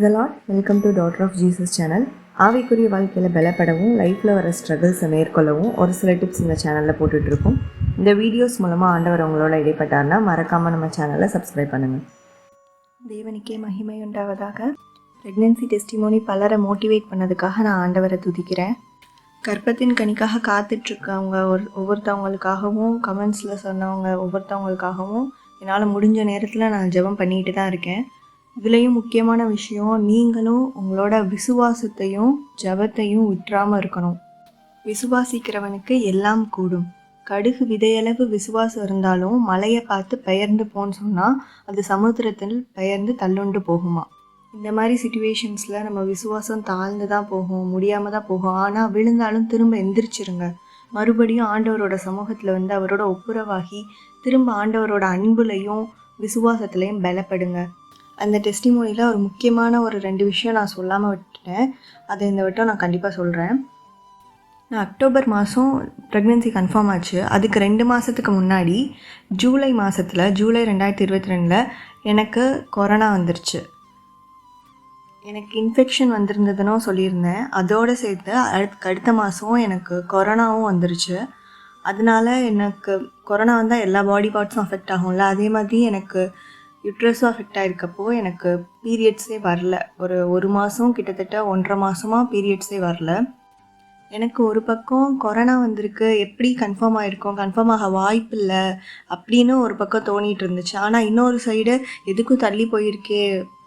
Welcome to daughter of Jesus channel. ஆவிக்குரிய வாழ்க்கையில் பலப்படவும் லைஃப்பில் வர ஸ்ட்ரகிள்ஸை மேற்கொள்ளவும் ஒரு சில டிப்ஸ் இந்த சேனலில் போட்டுட்ருக்கோம். இந்த வீடியோஸ் மூலமாக ஆண்டவர் அவங்களோட இடைப்பட்டார்னா மறக்காமல் நம்ம சேனலை சப்ஸ்கிரைப் பண்ணுங்கள். தேவனுக்கே மகிமை உண்டாவதாக. ப்ரெக்னென்சி டெஸ்டிமோனி பலரை மோட்டிவேட் பண்ணதுக்காக நான் ஆண்டவரை துதிக்கிறேன். கர்ப்பத்தின் கனிக்காக காத்துட்ருக்கவங்க ஒவ்வொருத்தவங்களுக்காகவும், கமெண்ட்ஸில் சொன்னவங்க ஒவ்வொருத்தவங்களுக்காகவும் என்னால் முடிஞ்ச நேரத்தில் நான் ஜெபம் பண்ணிகிட்டு தான் இருக்கேன். இதுலேயும் முக்கியமான விஷயம், நீங்களும் உங்களோட விசுவாசத்தையும் ஜபத்தையும் விட்டுறாமல் இருக்கணும். விசுவாசிக்கிறவனுக்கு எல்லாம் கூடும். கடுகு விதையளவு விசுவாசம் இருந்தாலும் மலையை பார்த்து பெயர்ந்து போன்னு சொன்னால் அது சமுத்திரத்தில் பெயர்ந்து தள்ளுண்டு போகுமா. இந்த மாதிரி சிச்சுவேஷன்ஸில் நம்ம விசுவாசம் தாழ்ந்து தான் போகும், முடியாமல் தான் போகும். ஆனால் விழுந்தாலும் திரும்ப எந்திரிச்சிருங்க. மறுபடியும் ஆண்டவரோட சமூகத்தில் அவரோட ஒப்புரவாகி திரும்ப ஆண்டவரோட அன்புலையும் விசுவாசத்துலேயும் பலப்படுங்க. அந்த டெஸ்டிமோனியில் ஒரு முக்கியமான ஒரு 2 விஷயம் நான் சொல்லாமல் விட்டுட்டேன். அதை இந்த வட்டம் நான் கண்டிப்பாக சொல்கிறேன். நான் அக்டோபர் மாதம் ப்ரெக்னென்சி கன்ஃபார்ம் ஆச்சு. அதுக்கு 2 மாதத்துக்கு முன்னாடி ஜூலை 2022 எனக்கு கொரோனா வந்துருச்சு. எனக்கு இன்ஃபெக்ஷன் வந்திருந்ததுன்னு சொல்லியிருந்தேன். அதோடு சேர்த்து அடுத்த மாதம் எனக்கு கொரோனாவும் வந்துருச்சு. அதனால எனக்கு கொரோனா வந்தால் எல்லா பாடி பார்ட்ஸும் அஃபெக்ட் ஆகும்ல, அதே மாதிரி எனக்கு யூட்ரஸும் அஃபெக்ட் ஆகிருக்கப்போ எனக்கு பீரியட்ஸே வரல. ஒரு மாதம் கிட்டத்தட்ட 1.5 மாதமாக பீரியட்ஸே வரல. எனக்கு ஒரு பக்கம் கொரோனா வந்திருக்கு, எப்படி கன்ஃபார்ம் ஆகிருக்கும், கன்ஃபார்ம் ஆக வாய்ப்பு இல்லை அப்படின்னு ஒரு பக்கம் தோணிகிட்டு இருந்துச்சு. ஆனால் இன்னொரு சைடு எதுக்கும் தள்ளி போயிருக்கே,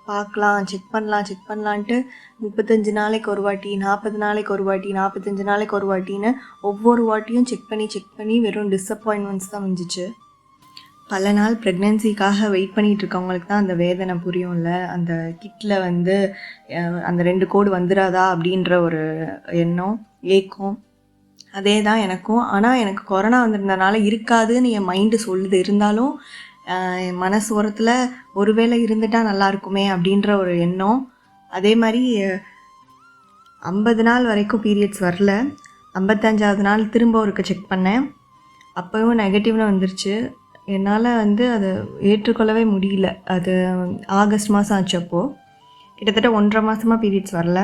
பார்க்கலாம், செக் பண்ணலான்ட்டு 35 நாளைக்கு ஒரு வாட்டி, 40 நாளைக்கு ஒரு வாட்டி, 45 நாளைக்கு ஒரு வாட்டின்னு ஒவ்வொரு வாட்டியும் செக் பண்ணி வெறும் டிஸப்பாயின்மெண்ட்ஸ் தான் வந்துச்சு. பல நாள் ப்ரெக்னென்சிக்காக வெயிட் பண்ணிகிட்டு இருக்கவங்களுக்கு தான் அந்த வேதனை புரியும்ல. அந்த கிட்டில் அந்த 2 கோடு வந்துடாதா அப்படின்ற ஒரு எண்ணம், ஏக்கம், அதே தான் எனக்கும். ஆனால் எனக்கு கொரோனா வந்திருந்தனால இருக்காதுன்னு என் மைண்டு சொல்லுது. இருந்தாலும் என் மனசு ஓரத்தில் ஒருவேளை இருந்துட்டால் நல்லா இருக்குமே அப்படின்ற ஒரு எண்ணம். அதே மாதிரி 50 நாள் வரைக்கும் பீரியட்ஸ் வரல. 55வது நாள் திரும்ப ஒருக்க செக் பண்ணேன். அப்போவும் நெகட்டிவ்னு வந்துருச்சு. என்னால் அதை ஏற்றுக்கொள்ளவே முடியல. அது ஆகஸ்ட் மாதம் ஆச்சு. அப்போது கிட்டத்தட்ட 1.5 மாதமாக பீரியட்ஸ் வரல.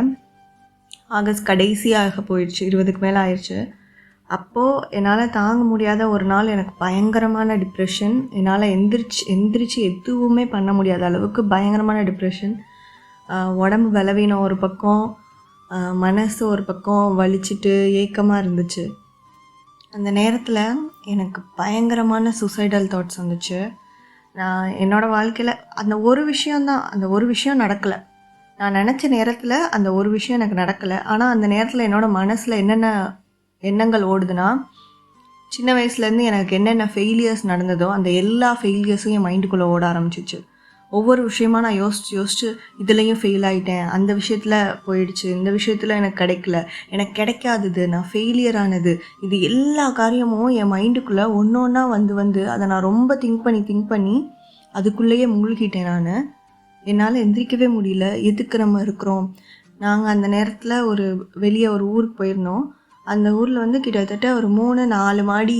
ஆகஸ்ட் கடைசியாக போயிடுச்சு, 20க்கு மேலே ஆயிடுச்சு. அப்போது என்னால் தாங்க முடியாத ஒரு நாள் எனக்கு பயங்கரமான டிப்ரெஷன். என்னால் எந்திரிச்சு எதுவுமே பண்ண முடியாத அளவுக்கு பயங்கரமான டிப்ரெஷன். உடம்பு பலவீனம் ஒரு பக்கம், மனசு ஒரு பக்கம் வலிச்சிட்டு ஏக்கமாக இருந்துச்சு. அந்த நேரத்தில் எனக்கு பயங்கரமான சூசைடல் தாட்ஸ் வந்துச்சு. நான் என்னோடய வாழ்க்கையில் அந்த ஒரு விஷயம் நடக்கலை. நான் நினச்ச நேரத்தில் அந்த ஒரு விஷயம் எனக்கு நடக்கலை. ஆனால் அந்த நேரத்தில் என்னோடய மனசில் என்னென்ன எண்ணங்கள் ஓடுதுன்னா, சின்ன வயசுலேருந்து எனக்கு என்னென்ன ஃபெயிலியர்ஸ் நடந்ததோ அந்த எல்லா ஃபெயிலியர்ஸும் என் மைண்டுக்குள்ளே ஓட ஆரம்பிச்சிச்சு. ஒவ்வொரு விஷயமா நான் யோசிச்சு இதுலேயும் ஃபெயில் ஆகிட்டேன், அந்த விஷயத்தில் போயிடுச்சு, இந்த விஷயத்தில் எனக்கு கிடைக்கல, எனக்கு கிடைக்காதது, நான் ஃபெயிலியர் ஆனது, இது எல்லா காரியமும் என் மைண்டுக்குள்ளே ஒன்று ஒன்றா வந்து அதை நான் ரொம்ப திங்க் பண்ணி அதுக்குள்ளேயே மூழ்கிட்டேன். நான் என்னால் எந்திரிக்கவே முடியல. எதுக்கு நம்ம இருக்கிறோம்? நாங்கள் அந்த நேரத்தில் வெளியே ஒரு ஊருக்கு போயிருந்தோம். அந்த ஊரில் கிட்டத்தட்ட ஒரு 3-4 மாடி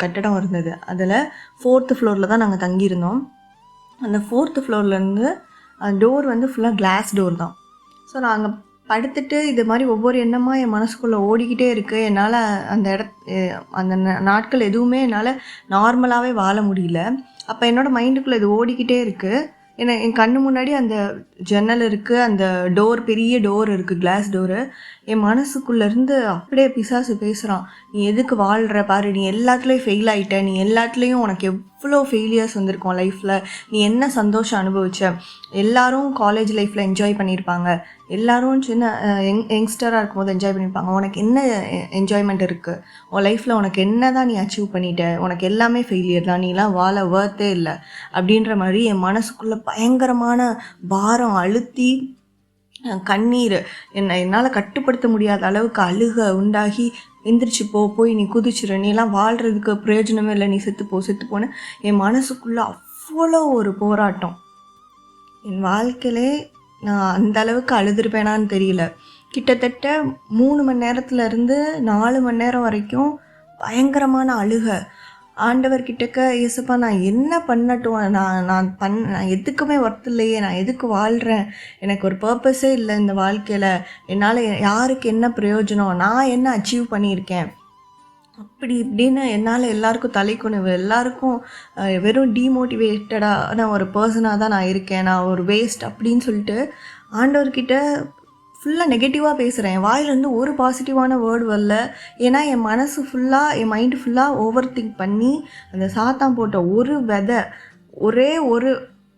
கட்டடம் இருந்தது. அதில் 4th ஃப்ளோரில் தான் நாங்கள் தங்கியிருந்தோம். அந்த 4th ஃப்ளோர்லேருந்து டோர் ஃபுல்லாக கிளாஸ் டோர் தான். ஸோ நாங்கள் படுத்துட்டு இது மாதிரி ஒவ்வொரு எண்ணமாக என் மனசுக்குள்ளே ஓடிக்கிட்டே இருக்குது. என்னால் அந்த நாட்கள் எதுவுமே என்னால் நார்மலாகவே வாழ முடியல. அப்போ என்னோடய மைண்டுக்குள்ளே இது ஓடிக்கிட்டே இருக்குது. என் கண்ணு முன்னாடி அந்த ஜன்னல் இருக்குது, அந்த டோர், பெரிய டோர் இருக்குது, கிளாஸ் டோரு. என் மனசுக்குள்ளேருந்து அப்படியே பிசாசு பேசுகிறான், நீ எதுக்கு வாழ்கிற பாரு, நீ எல்லாத்துலேயும் ஃபெயில் ஆகிட்ட, நீ எல்லாத்துலேயும் உனக்கு எவ்வளோ ஃபெயிலியர்ஸ் வந்திருக்கோம் லைஃப்பில், நீ என்ன சந்தோஷம் அனுபவிச்ச, எல்லாரும் காலேஜ் லைஃப்பில் என்ஜாய் பண்ணியிருப்பாங்க, எல்லாரும் சின்ன யங்ஸ்டராக இருக்கும்போது என்ஜாய் பண்ணியிருப்பாங்க, உனக்கு என்ன என்ஜாய்மெண்ட் இருக்குது, உன் லைஃப்பில் உனக்கு என்ன தான் நீ அச்சீவ் பண்ணிட்ட, உனக்கு எல்லாமே ஃபெயிலியர் தான், நீலாம் வாழ வர்த்தே இல்லை அப்படின்ற மாதிரி என் மனசுக்குள்ளே பயங்கரமான பாரம் அழுத்தி கண்ணீர் என்னால் கட்டுப்படுத்த முடியாத அளவுக்கு அழுக உண்டாகி, எந்திரிச்சு போய் நீ குதிச்சிரு, நீலாம் வாழ்கிறதுக்கு பிரயோஜனமே இல்லை, நீ செத்துப்போன்னு என் மனசுக்குள்ளே அவ்வளோ ஒரு போராட்டம். என் வாழ்க்கையிலே நான் அந்த அளவுக்கு அழுதுருப்பேனான்னு தெரியல. கிட்டத்தட்ட 3 மணி நேரத்துலேருந்து 4 மணி நேரம் வரைக்கும் பயங்கரமான அழுக. ஆண்டவர்கிட்டக்க ஏசப்பா நான் என்ன பண்ணட்டும், நான் எதுக்குமே ஒர்த் இல்லையே, நான் எதுக்கு வாழ்கிறேன், எனக்கு ஒரு பர்பஸே இல்லை இந்த வாழ்க்கையில், என்னால் யாருக்கு என்ன பிரயோஜனம், நான் என்ன அச்சீவ் பண்ணியிருக்கேன், அப்படி இப்படின்னு என்னால் எல்லாருக்கும் தலைக்குணிவு, எல்லாருக்கும் வெறும் டீமோட்டிவேட்டடான ஒரு பர்சனாக தான் நான் இருக்கேன், நான் ஒரு வேஸ்ட் அப்படின்னு சொல்லிட்டு ஆண்டவர்கிட்ட ஃபுல்லாக நெகட்டிவாக பேசுகிறேன். என் வாயிலேருந்து ஒரு பாசிட்டிவான வேர்டு வரல. ஏன்னா என் மனசு ஃபுல்லாக, என் மைண்டு ஃபுல்லாக ஓவர் திங்க் பண்ணி அந்த சாத்தான் போட்ட ஒரு விதை, ஒரே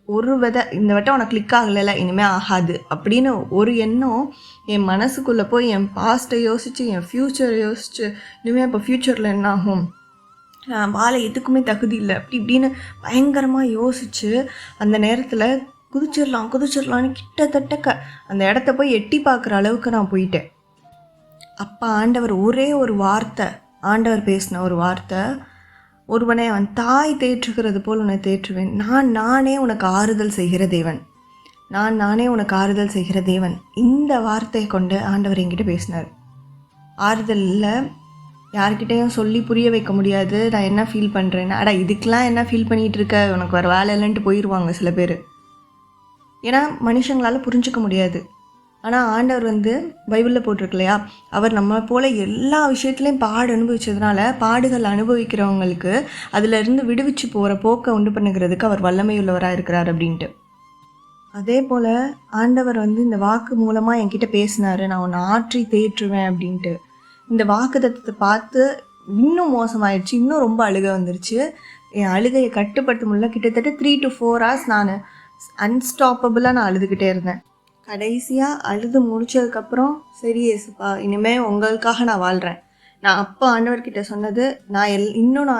ஒரு விதை, இந்த வட்டம் உனக்கு கிளிக் ஆகலைல்ல, இனிமேல் ஆகாது அப்படின்னு ஒரு எண்ணம் என் மனசுக்குள்ளே போய் என் பாஸ்ட்டை யோசித்து, என் ஃப்யூச்சரை யோசித்து, இனிமேல் இப்போ ஃப்யூச்சரில் என்ன ஆகும், வாழ எதுக்குமே தகுதி இல்லை, அப்படி இப்படின்னு பயங்கரமாக யோசித்து அந்த நேரத்தில் குதிச்சிடலான்னு கிட்டத்தட்ட அந்த இடத்த போய் எட்டி பார்க்குற அளவுக்கு நான் போயிட்டேன். அப்போ ஆண்டவர் ஒரே ஒரு வார்த்தை, ஆண்டவர் பேசின ஒரு வார்த்தை, ஒருவனை அவன் தாய் தேற்றுகிறது போல் உன்னை தேற்றுவேன், நானே உனக்கு ஆறுதல் செய்கிற தேவன், நானே உனக்கு ஆறுதல் செய்கிற தேவன். இந்த வார்த்தையை கொண்டு ஆண்டவர் என்கிட்ட பேசினார். ஆறுதல் இல்லை, யார்கிட்டையும் சொல்லி புரிய வைக்க முடியாது நான் என்ன ஃபீல் பண்ணுறேன்னு. இதுக்கெலாம் என்ன ஃபீல் பண்ணிகிட்டு இருக்க, உனக்கு வர வேலை இல்லைன்ட்டு போயிடுவாங்க சில பேர். ஏன்னா மனுஷங்களால் புரிஞ்சிக்க முடியாது. ஆனால் ஆண்டவர் பைபிளில் போட்டிருக்கு இல்லையா, அவர் நம்ம போல் எல்லா விஷயத்துலையும் அனுபவிச்சதுனால பாடுகள் அனுபவிக்கிறவங்களுக்கு அதிலிருந்து விடுவிச்சு போகிற போக்கை உண்டு பண்ணுகிறதுக்கு அவர் வல்லமையுள்ளவராக இருக்கிறார் அப்படின்ட்டு. அதே போல் ஆண்டவர் இந்த வாக்கு மூலமாக என்கிட்ட பேசினார், நான் உன்னை ஆற்றி தேற்றுவேன் அப்படின்ட்டு. இந்த வாக்கு தத்துவத்தை பார்த்து இன்னும் மோசமாயிடுச்சு, இன்னும் ரொம்ப அழுகை வந்துருச்சு. என் அழுகையை கட்டுப்படுத்த முடியல. கிட்டத்தட்ட 3 to 4 hours நான் அன்ஸ்டாப்பபிளாக நான் அழுதுகிட்டே இருந்தேன். கடைசியாக அழுது முடிச்சதுக்கப்புறம், சரி ஏசுப்பா, இனிமேல் உங்களுக்காக நான் வாழ்கிறேன். நான் அப்போ ஆண்டவர்கிட்ட சொன்னது, நான் இன்னும்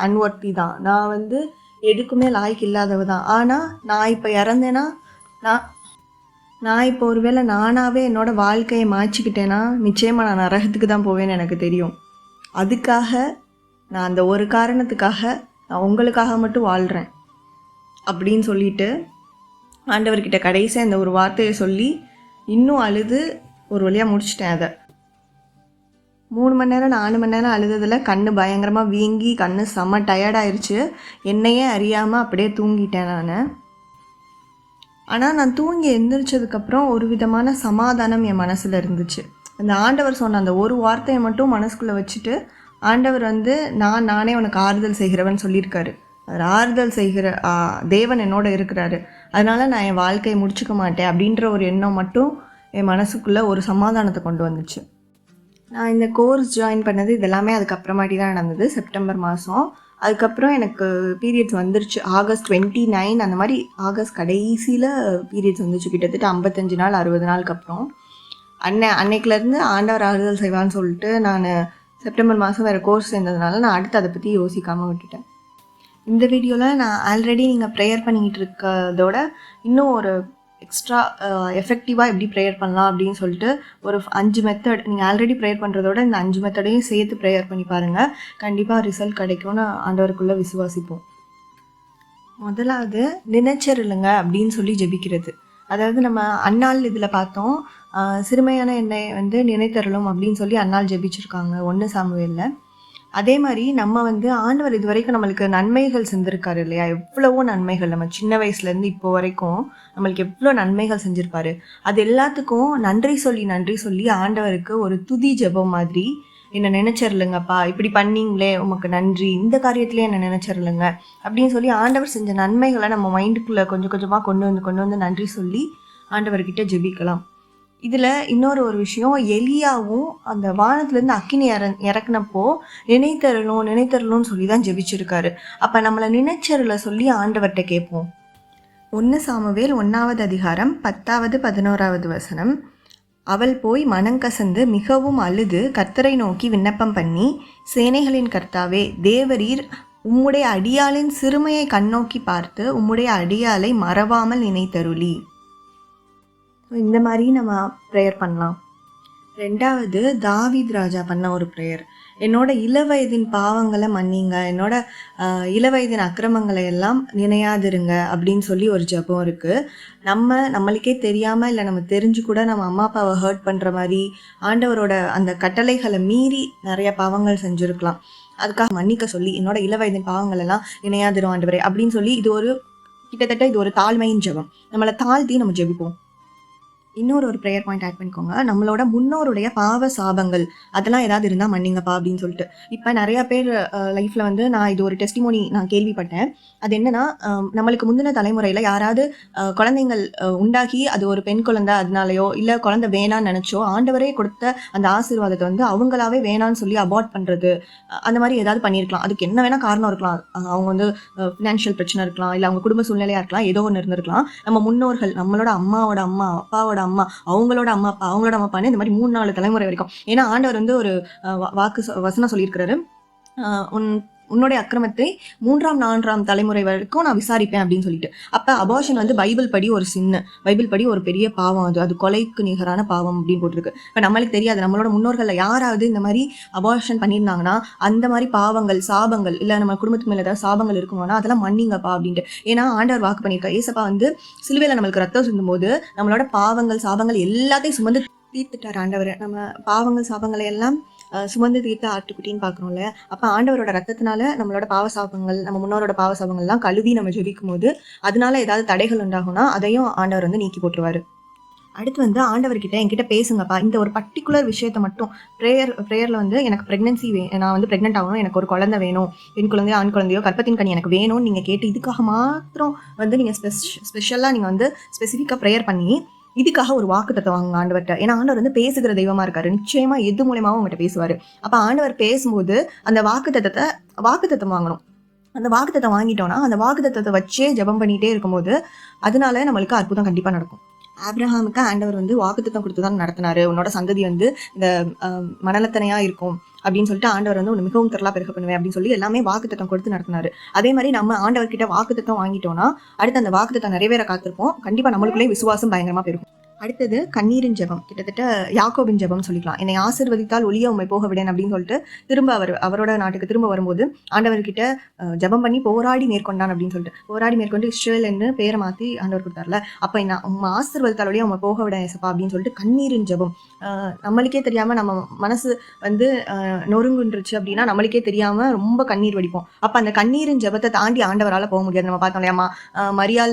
அன்வர்த்தி தான், நான் எதுக்குமே லாய்க்கு இல்லாதவ தான். ஆனால் நான் இப்போ இறந்தேன்னா, நான் இப்போ ஒருவேளை நானாகவே என்னோடய வாழ்க்கையை மாற்றிக்கிட்டேன்னா நிச்சயமாக நான் நரகத்துக்கு தான் போவேன்னு எனக்கு தெரியும். அதுக்காக நான் அந்த ஒரு காரணத்துக்காக நான் உங்களுக்காக மட்டும் வாழ்கிறேன் அப்படின்னு சொல்லிட்டு ஆண்டவர்கிட்ட கடைசியாக இந்த ஒரு வார்த்தையை சொல்லி இன்னும் அழுது ஒரு வழியாக முடிச்சிட்டேன். அதை 3 மணி நேரம் 4 மணி நேரம் அழுததில் கண் பயங்கரமாக வீங்கி கண் செம்ம டயர்டாயிருச்சு. என்னையே அறியாமல் அப்படியே தூங்கிட்டேன் நான். ஆனால் நான் தூங்கி எந்திரிச்சதுக்கப்புறம் ஒரு விதமான சமாதானம் என் மனசில் இருந்துச்சு. அந்த ஆண்டவர் சொன்ன அந்த ஒரு வார்த்தையை மட்டும் மனசுக்குள்ளே வச்சுட்டு ஆண்டவர் நானே உனக்கு ஆறுதல் செய்கிறவன் சொல்லியிருக்காரு. அவர் ஆறுதல் செய்கிற தேவன் என்னோட இருக்கிறாரு, அதனால் நான் என் வாழ்க்கையை முடிச்சுக்க மாட்டேன் அப்படின்ற ஒரு எண்ணம் மட்டும் என் மனசுக்குள்ளே ஒரு சமாதானத்தை கொண்டு வந்துச்சு. நான் இந்த கோர்ஸ் ஜாயின் பண்ணது இதெல்லாமே அதுக்கப்புறமாட்டி தான் நடந்தது, செப்டம்பர் மாதம். அதுக்கப்புறம் எனக்கு பீரியட்ஸ் வந்துருச்சு. ஆகஸ்ட் 29 அந்த மாதிரி ஆகஸ்ட் கடைசியில் பீரியட்ஸ் வந்துச்சு. கிட்டத்தட்ட 55 நாள் 60 நாளுக்கு அப்புறம் அன்னைக்குலேருந்து ஆண்டவர் ஆறுதல் செய்வான்னு சொல்லிட்டு நான் செப்டம்பர் மாதம் வேறு கோர்ஸ் சேர்ந்ததுனால நான் அடுத்து அதை பற்றி யோசிக்காமல் விட்டுட்டேன். இந்த வீடியோவில் நான் ஆல்ரெடி நீங்கள் ப்ரேயர் பண்ணிக்கிட்டு இருக்கிறதோட இன்னும் ஒரு எக்ஸ்ட்ரா எஃபெக்டிவாக எப்படி ப்ரேயர் பண்ணலாம் அப்படின்னு சொல்லிட்டு ஒரு 5 மெத்தட், நீங்கள் ஆல்ரெடி ப்ரேயர் பண்ணுறதோட இந்த 5 மெத்தடையும் சேர்த்து ப்ரேயர் பண்ணி பாருங்கள். கண்டிப்பாக ரிசல்ட் கிடைக்கும்னு ஆண்டவருக்குள்ளே விசுவாசிப்போம். முதலாவது நினைச்சருளுங்க அப்படின்னு சொல்லி ஜெபிக்கிறது. அதாவது நம்ம அன்னாள் இதில் பார்த்தோம், சிறுமையான எண்ணெய் நினைத்தருளும் அப்படின்னு சொல்லி அன்னாள் ஜெபிச்சிருக்காங்க 1 சாமுவேலில். அதே மாதிரி நம்ம ஆண்டவர் இது வரைக்கும் நம்மளுக்கு நன்மைகள் செஞ்சுருக்காரு இல்லையா, எவ்வளவோ நன்மைகள், நம்ம சின்ன வயசுலேருந்து இப்போ வரைக்கும் நம்மளுக்கு எவ்வளோ நன்மைகள் செஞ்சுருப்பாரு. அது எல்லாத்துக்கும் நன்றி சொல்லி ஆண்டவருக்கு ஒரு துதி ஜெபம் மாதிரி, என்னை நினைச்சிடலுங்கப்பா, இப்படி பண்ணீங்களே உமக்கு நன்றி, இந்த காரியத்திலே என்னை நினைச்சிடலுங்க அப்படின்னு சொல்லி ஆண்டவர் செஞ்ச நன்மைகளை நம்ம மைண்டுக்குள்ளே கொஞ்சம் கொஞ்சமாக கொண்டு வந்து நன்றி சொல்லி ஆண்டவர்கிட்ட ஜெபிக்கலாம். இதில் இன்னொரு விஷயம், எலியாவும் அந்த வானத்துலேருந்து அக்கினி இறக்குனப்போ நினைத்தருளும்னு சொல்லி தான் ஜெபிச்சிருக்காரு. அப்போ நம்மளை நினைச்சருளை சொல்லி ஆண்டவர்கிட்ட கேட்போம். 1 சாமுவேல் 1ஆவது அதிகாரம் 10வது 11வது வசனம். அவள் போய் மனங்கசந்து மிகவும் அழுது கர்த்தரை நோக்கி விண்ணப்பம் பண்ணி, சேனைகளின் கர்த்தாவே தேவரீர் உம்முடைய அடியாளின் சிறுமையை கண்ணோக்கி பார்த்து உம்முடைய அடியாளை மறவாமல் நினைத்தருளி. இந்த மாதிரி நம்ம ப்ரேயர் பண்ணலாம். 2வது தாவீது ராஜா பண்ண ஒரு ப்ரேயர், என்னோட இளவயதின் பாவங்களை மன்னிங்க, என்னோட இளவயதின் அக்கிரமங்களை எல்லாம் நினையாதிருங்க அப்படின்னு சொல்லி ஒரு ஜெபம் இருக்குது. நம்மளுக்கே தெரியாமல் இல்லை நம்ம தெரிஞ்சு கூட நம்ம அம்மா அப்பாவை ஹர்ட் பண்ணுற மாதிரி ஆண்டவரோட அந்த கட்டளைகளை மீறி நிறைய பாவங்கள் செஞ்சுருக்கலாம். அதுக்காக மன்னிக்க சொல்லி என்னோட இளவயதின் பாவங்கள் எல்லாம் இணையாதிரும் ஆண்டவரே அப்படின்னு சொல்லி இது ஒரு தாழ்மையின் ஜெபம். நம்மளை தாழ்த்தி நம்ம ஜெபிப்போம். இன்னொரு ப்ரேயர் பாயிண்ட் ஆட் பண்ணிக்கோங்க. நம்மளோட முன்னோருடைய பாவ சாபங்கள் அதெல்லாம் ஏதாவது இருந்தால் மன்னிங்கப்பா அப்படின்னு சொல்லிட்டு. இப்போ நிறையா பேர் லைஃப்பில் வந்து நான் இது ஒரு டெஸ்டிமோனி நான் கேள்விப்பட்டேன். அது என்னன்னா, நம்மளுக்கு முந்தின தலைமுறையில் யாராவது குழந்தைங்கள் உண்டாகி அது ஒரு பெண் குழந்தை அதனாலையோ இல்லை குழந்தை வேணான்னு நினச்சோ ஆண்டவரே கொடுத்த அந்த ஆசீர்வாதத்தை வந்து அவங்களாவே வேணான்னு சொல்லி அபார்ட் பண்ணுறது, அந்த மாதிரி ஏதாவது பண்ணியிருக்கலாம். அதுக்கு என்ன வேணால் காரணம் இருக்கலாம். அவங்க வந்து ஃபினான்ஷியல் பிரச்சனை இருக்கலாம், இல்லை அவங்க குடும்ப சூழ்நிலையாக இருக்கலாம், ஏதோ ஒன்று இருந்திருக்கலாம். நம்ம முன்னோர்கள் நம்மளோட அம்மாவோட அம்மா அப்பாவோட அம்மா அவங்களோட அம்மா அப்பா அவங்களோட அம்மா அப்பான்னு இந்த மாதிரி 3-4 தலைமுறை வரைக்கும். ஏன்னா ஆண்டவர் வந்து ஒரு வசனம் சொல்லியிருக்கிறாரு, உன்னுடைய அக்கிரமத்தை 3-4 தலைமுறை வரைக்கும் நான் விசாரிப்பேன் அப்படின்னு சொல்லிட்டு. அப்ப அபார்ஷன் வந்து பைபிள் படி ஒரு சின்ன, பைபிள் படி ஒரு பெரிய பாவம், அது கொலைக்கு நிகரான பாவம் அப்படின்னு போட்டிருக்கு. இப்ப நம்மளுக்கு தெரியாது, நம்மளோட முன்னோர்கள்ல யாராவது இந்த மாதிரி அபார்ஷன் பண்ணியிருந்தாங்கன்னா அந்த மாதிரி பாவங்கள் சாபங்கள் இல்ல நம்ம குடும்பத்துக்கு மேல ஏதாவது சாபங்கள் இருக்குமானா அதெல்லாம் மன்னிங்கப்பா அப்படின்ட்டு. ஏன்னா ஆண்டவர் வாக்கு பண்ணியிருக்கா, ஏசப்பா வந்து சிலுவையில நம்மளுக்கு ரத்தம் சிந்தும் போது நம்மளோட பாவங்கள் சாபங்கள் எல்லாத்தையும் சுமந்து தீர்த்துட்டார் ஆண்டவர். நம்ம பாவங்கள் சாபங்களை எல்லாம் சுமந்து தீர்த்த ஆட்டுக்குட்டின்னு பார்க்குறோம்ல. அப்போ ஆண்டவரோட ரத்தத்தினால நம்மளோட பாவசாபங்கள் நம்ம முன்னோரோட பாவசாபங்கள்லாம் கழுவி நம்ம ஜெபிக்கும் போது அதனால ஏதாவது தடைகள் உண்டாகும்னா அதையும் ஆண்டவர் வந்து நீக்கி போட்டுருவாரு. அடுத்து வந்து ஆண்டவர்கிட்ட என்கிட்ட பேசுங்கப்பா, இந்த ஒரு பர்டிகுலர் விஷயத்த மட்டும் ப்ரேயரில் வந்து எனக்கு ப்ரெக்னன்சி நான் வந்து ப்ரெக்னென்ட் ஆகணும், எனக்கு ஒரு குழந்தை வேணும், பெண் குழந்தையோ ஆண் குழந்தையோ கர்ப்பத்தின் கனி எனக்கு வேணும்னு நீங்கள் கேட்டு இதுக்காக மாத்திரம் வந்து நீங்கள் ஸ்பெஷலாக நீங்கள் வந்து ஸ்பெசிஃபிக்காக ப்ரேயர் பண்ணி இதுக்காக ஒரு வாக்குத்தத்தை வாங்க ஆண்டவர்கிட்ட. ஏன்னா ஆண்டவர் வந்து பேசுகிற தெய்வமா இருக்காரு, நிச்சயமா எது மூலமாவும் உங்கள்கிட்ட பேசுவார். அப்போ ஆண்டவர் பேசும்போது அந்த வாக்குத்தத்தம் வாங்கணும். அந்த வாக்குத்தத்தை வாங்கிட்டோம்னா அந்த வாக்குத்தத்தை வச்சே ஜெபம் பண்ணிகிட்டே இருக்கும்போது அதனால நம்மளுக்கு அற்புதம் கண்டிப்பாக நடக்கும். ஆப்ரஹாமுக்கு ஆண்டவர் வந்து வாக்குத்தத்தம் கொடுத்து தான் நடத்தினாரு, உன்னோட சந்ததி வந்து இந்த மணலத்தனையா இருக்கும் அப்படின்னு சொல்லிட்டு ஆண்டவர் வந்து ஒன்று மிகவும் திரளா பெருக பண்ணுவேன் அப்படின்னு சொல்லி எல்லாமே வாக்குத்தத்தம் கொடுத்து நடத்தினாரு. அதே மாதிரி நம்ம ஆண்டவர்கிட்ட வாக்குத்தத்தம் வாங்கிட்டோம்னா அடுத்து அந்த வாக்குத்தத்தம் நிறைவேற காத்திருப்போம். கண்டிப்பா நம்மளுக்குள்ளே விசுவாசம் பயங்கரமா பெருகும். அடுத்தது கண்ணீரின் ஜெபம், கிட்டத்தட்ட யாக்கோபின் ஜெபம் சொல்லிக்கலாம். என்னை ஆசீர்வதித்தால் ஒளிய உம்மை போக விடேன் அப்படின்னு சொல்லிட்டு திரும்ப அவரோட நாட்டுக்கு திரும்ப வரும்போது ஆண்டவர்கிட்ட ஜெபம் பண்ணி போராடி மேற்கொண்டான் அப்படின்னு சொல்லிட்டு போராடி மேற்கொண்டு இஸ்ரேல்னு பேரை மாற்றி ஆண்டவர் கொடுத்தார்ல. அப்போ நான் உம்மை ஆசீர்வதித்தால் ஒளிய உம்மை போக விட ஏசப்பா அப்படின்னு சொல்லிட்டு கண்ணீரின் ஜெபம். நம்மளுக்கே தெரியாம நம்ம மனசு வந்து நொறுங்குன்றுச்சு அப்படின்னா நம்மளுக்கே தெரியாம ரொம்ப கண்ணீர் வடிப்போம். அப்போ அந்த கண்ணீரின் ஜெபத்தை தாண்டி ஆண்டவரால் போக முடியாது. நம்ம பார்த்தோம் இல்லையாமா,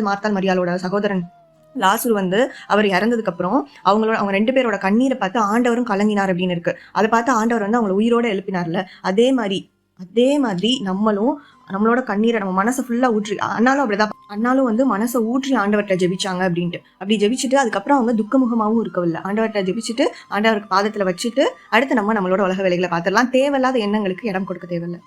மார்த்தாள் மரியாளோட சகோதரன் லாசரு வந்து அவர் இறந்ததுக்கு அப்புறம் அவங்க 2 பேரோட கண்ணீரை பார்த்து ஆண்டவரும் கலங்கினார் அப்படின்னு இருக்கு. அதை பார்த்து ஆண்டவர் வந்து அவங்களை உயிரோட எழுப்பினார்ல. அதே மாதிரி நம்மளோட கண்ணீரை நம்ம மனசை ஃபுல்லா ஊற்றி அண்ணாலும் வந்து மனசை ஊற்றி ஆண்டவர்கிட்ட ஜெபிச்சாங்க அப்படின்ட்டு. அப்படி ஜெபிச்சுட்டு அதுக்கப்புறம் அவங்க துக்கமுகமாகவும் இருக்கவில்லை. ஆண்டவர்கிட்ட ஜெபிச்சுட்டு ஆண்டவருக்கு பாதத்துல வச்சுட்டு அடுத்து நம்மளோட உலக வேலைகளை பார்த்துடலாம். தேவையில்லாத எண்ணங்களுக்கு இடம் கொடுக்க தேவையில்லை.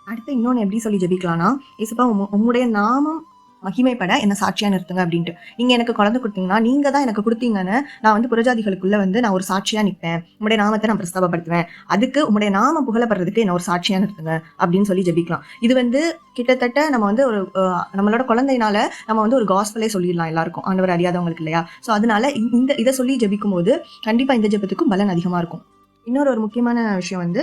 அடுத்து இன்னொன்று எப்படி சொல்லி ஜெபிக்கலாம்னா, ஏசப்பா உம்முடைய நாமம் மகிமைப்பட என்ன சாட்சியா நிறுத்துங்க அப்படின்ட்டு. நீங்க எனக்கு குழந்தை கொடுத்தீங்கன்னா நீங்க தான் எனக்கு கொடுத்தீங்கன்னு நான் வந்து புறஜாதிகளுக்குள்ள வந்து நான் ஒரு சாட்சியா நிற்பேன், உங்களுடைய நாமத்தை நான் பிரஸ்தாபப்படுத்துவேன், அதுக்கு உங்களுடைய நாமம் புகழப்படுறதுக்கு என்ன ஒரு சாட்சியா நிறுத்துங்க அப்படின்னு சொல்லி ஜெபிக்கலாம். இது வந்து கிட்டத்தட்ட நம்ம வந்து ஒரு நம்மளோட குழந்தைனால நம்ம வந்து ஒரு காஸ்பலே சொல்லிடலாம் எல்லாருக்கும், ஆண்டவர் அறியாதவங்களுக்கு இல்லையா. ஸோ அதனால இதை சொல்லி ஜெபிக்கும் போது கண்டிப்பா இந்த ஜெபத்துக்கும் பலன் அதிகமா இருக்கும். இன்னொரு முக்கியமான விஷயம் வந்து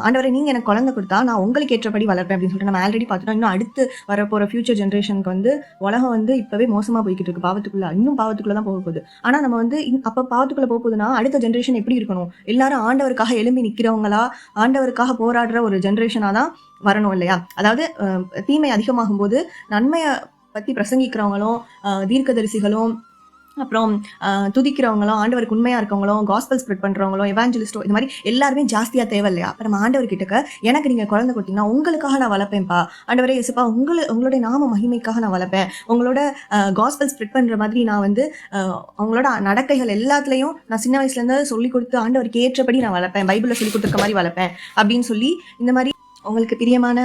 ஆண்டவரை நீங்கள் எனக்கு குழந்தை கொடுத்தா நான் உங்களுக்கு ஏற்றபடி வளர்ப்பேன் அப்படின்னு சொல்லிட்டு நம்ம ஆல்ரெடி பார்த்துட்டோம். இன்னும் அடுத்து வரப்போகிற ஃபியூச்சர் ஜென்ரேஷனுக்கு வந்து உலகம் வந்து இப்போவே மோசமாக போய்கிட்டு இருக்கு, பாவத்துக்குள்ளே தான் போக போகுது. ஆனால் நம்ம வந்து அப்போ பாவத்துக்குள்ளே போக போகுதுன்னா அடுத்த ஜென்ரேஷன் எப்படி இருக்கணும், எல்லாரும் ஆண்டவருக்காக எழும்பி நிற்கிறவங்களா ஆண்டவருக்காக போராடுற ஒரு ஜென்ரேஷனாக தான் வரணும் இல்லையா. அதாவது தீமை அதிகமாகும் போது நன்மையை பற்றி பிரசங்கிக்கிறவங்களும் தீர்க்கதரிசிகளும் அப்புறம் துதிக்கிறவங்களும் ஆண்டவருக்கு உண்மையாக இருக்கவங்களும் காஸ்பல் ஸ்ப்ரெட் பண்ணுறவங்களும் எவாஞ்சலிஸ்டோ இந்த மாதிரி எல்லாருமே ஜாஸ்தியாக தேவை இல்லையா. அப்போ நம்ம ஆண்டவர்கிட்ட எனக்கு நீங்கள் குழந்தை கொடுத்தீங்கன்னா உங்களுக்காக நான் வளர்ப்பேன்ப்பா, ஆண்டவரே இயேசுப்பா உங்களுடைய நாம மகிமைக்காக நான் வளர்ப்பேன், உங்களோட காஸ்பல் ஸ்ப்ரெட் பண்ணுற மாதிரி நான் வந்து அவங்களோட நடக்கைகள் எல்லாத்துலேயும் நான் சின்ன வயசுலேருந்து சொல்லி கொடுத்து ஆண்டவருக்கு ஏற்றபடி நான் வளர்ப்பேன், பைபிளில் சொல்லி கொடுத்துருக்க மாதிரி வளர்ப்பேன் அப்படின்னு சொல்லி இந்த மாதிரி உங்களுக்கு பிரியமான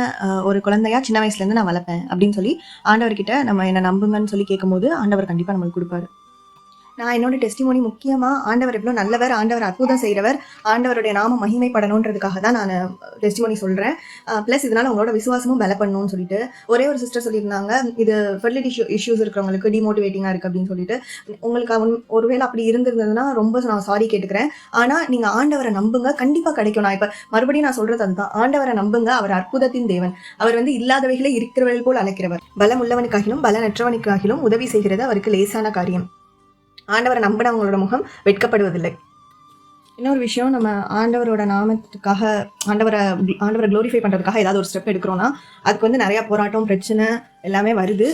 ஒரு குழந்தையா சின்ன வயசுலேருந்து நான் வளர்ப்பேன் அப்படின்னு சொல்லி ஆண்டவர்கிட்ட நம்ம என்ன நம்புங்கன்னு சொல்லி கேட்கும்போது ஆண்டவர் கண்டிப்பாக நம்மளுக்கு கொடுப்பாரு. நான் என்னோட டெஸ்டிமோனி முக்கியமாக ஆண்டவர் எவ்வளோ நல்லவர், ஆண்டவர் அற்புதம் செய்கிறவர், ஆண்டவருடைய நாம மகிமைப்படணுன்றதுக்காக தான் நான் டெஸ்டிமோனி சொல்கிறேன். ப்ளஸ் இதனால் உங்களோட விசுவாசமும் பலப்படணும்னு சொல்லிட்டு ஒரே ஒரு சிஸ்டர் சொல்லியிருந்தாங்க, இது ஃபெர்டிலிட்டி இஷ்யூஸ் இருக்கிறவங்களுக்கு டிமோட்டிவேட்டிங்காக இருக்குது அப்படின்னு சொல்லிட்டு. உங்களுக்கு ஒருவேளை அப்படி இருந்திருந்ததுன்னா ரொம்ப நான் சாரி கேட்டுக்கிறேன். ஆனால் நீங்கள் ஆண்டவரை நம்புங்க, கண்டிப்பாக கிடைக்கும். நான் இப்போ மறுபடியும் நான் சொல்கிறது அதுதான், ஆண்டவரை நம்புங்க, அவர் அற்புதத்தின் தேவன், அவர் வந்து இல்லாதவைகளை இருக்கிறவர்கள் போல் அழைக்கிறவர், பலம் உள்ளவனுக்காகிலும் பலனற்றவனுக்காகிலும் உதவி செய்கிறது அவருக்கு லேசான காரியம். ஆண்டவரை நம்பினவங்களோட முகம் வெட்கப்படுவதில்லை. இன்னொரு விஷயம், நம்ம ஆண்டவரோட நாமத்துக்காக ஆண்டவரை க்ளோரிஃபை பண்ணுறதுக்காக ஏதாவது ஒரு ஸ்டெப் எடுக்கிறோன்னா அதுக்கு வந்து நிறையா போராட்டம், பிரச்சனை எல்லாமே வருது.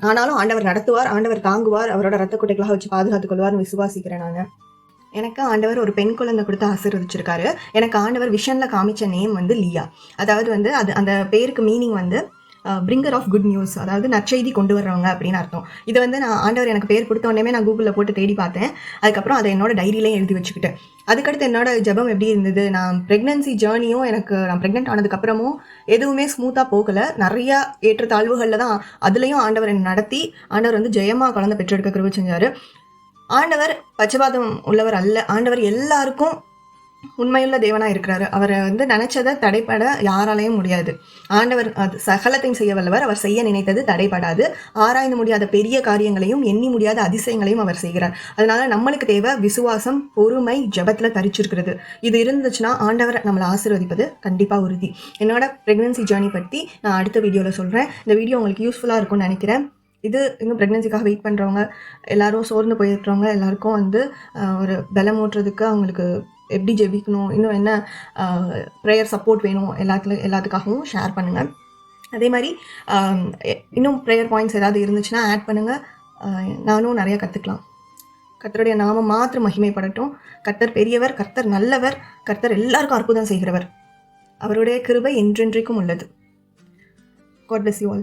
ஆனாலும் ஆண்டவர் நடத்துவார், ஆண்டவர் தாங்குவார், அவரோட ரத்த குட்டைகளாக வச்சு பாதுகாத்துக் கொள்வார்னு விசுவாசிக்கிறேன் நான். எனக்கு ஆண்டவர் ஒரு பெண் குழந்தை கொடுத்து ஆசீர்வதிச்சிருக்காரு. எனக்கு ஆண்டவர் விஷனில் காமிச்ச நேம் வந்து லியா. அதாவது வந்து அந்த பேருக்கு மீனிங் வந்து பிரிங்கர் ஆஃப் குட் நியூஸ், அதாவது நற்செய்தி கொண்டு வர்றவங்க அப்படின்னு அர்த்தம். இது வந்து நான் ஆண்டவர் எனக்கு பேர் கொடுத்த உடனே நான் கூகுளில் போட்டு தேடி பார்த்தேன். அதுக்கப்புறம் அதை என்னோட டைரியிலையும் எழுதி வச்சுக்கிட்டேன். அதுக்கடுத்து என்னோட ஜெபம் எப்படி இருந்தது, நான் ப்ரெக்னன்சி ஜேர்னியும் நான் ப்ரெக்னென்ட் ஆனதுக்கப்புறமும் எதுவுமே ஸ்மூத்தாக போகலை. நிறையா ஏற்றத்தாழ்வுகளில் தான் அதுலேயும் ஆண்டவர் என்னை நடத்தி ஆண்டவர் வந்து ஜெயமாக குழந்தை பெற்றெடுக்க கிருபை செஞ்சார். ஆண்டவர் பட்சபாதம் உள்ளவர் அல்ல. ஆண்டவர் எல்லாருக்கும் உண்மையுள்ள தேவனாக இருக்கிறாரு. அவரை வந்து நினைச்சதை தடைப்பட யாராலையும் முடியாது. ஆண்டவர் அது சகலத்தையும் செய்ய வல்லவர். அவர் செய்ய நினைத்தது தடைப்படாது. ஆராய்ந்து முடியாத பெரிய காரியங்களையும் எண்ணி முடியாத அதிசயங்களையும் அவர் செய்கிறார். அதனால நம்மளுக்கு தேவை விசுவாசம், பொறுமை, ஜெபத்தில் தரிச்சிருக்கிறது. இது இருந்துச்சுன்னா ஆண்டவர் நம்மளை ஆசீர்வதிப்பது கண்டிப்பாக உறுதி. என்னோட ப்ரெக்னன்சி ஜேர்னி பற்றி நான் அடுத்த வீடியோவில் சொல்கிறேன். இந்த வீடியோ உங்களுக்கு யூஸ்ஃபுல்லாக இருக்கும்னு நினைக்கிறேன். இது இன்னும் ப்ரெக்னன்சிக்காக வெயிட் பண்ணுறவங்க, எல்லாரும் சோர்ந்து போயிருக்கிறவங்க எல்லாருக்கும் வந்து ஒரு பலமூட்டுறதுக்கு அவங்களுக்கு எப்படி ஜெபிக்கணும், இன்னும் என்ன ப்ரேயர் சப்போர்ட் வேணும் எல்லாத்துக்காகவும் ஷேர் பண்ணுங்கள். அதே மாதிரி இன்னும் ப்ரேயர் பாயிண்ட்ஸ் ஏதாவது இருந்துச்சுன்னா ஆட் பண்ணுங்கள். நானும் நிறையா கற்றுக்கலாம். கர்த்தருடைய நாமம் மாத்திரம் மகிமைப்படட்டும். கர்த்தர் பெரியவர், கர்த்தர் நல்லவர், கர்த்தர் எல்லாருக்கும் அற்புதம் செய்கிறவர். அவருடைய கிருபை என்றென்றைக்கும் உள்ளது. God bless you all.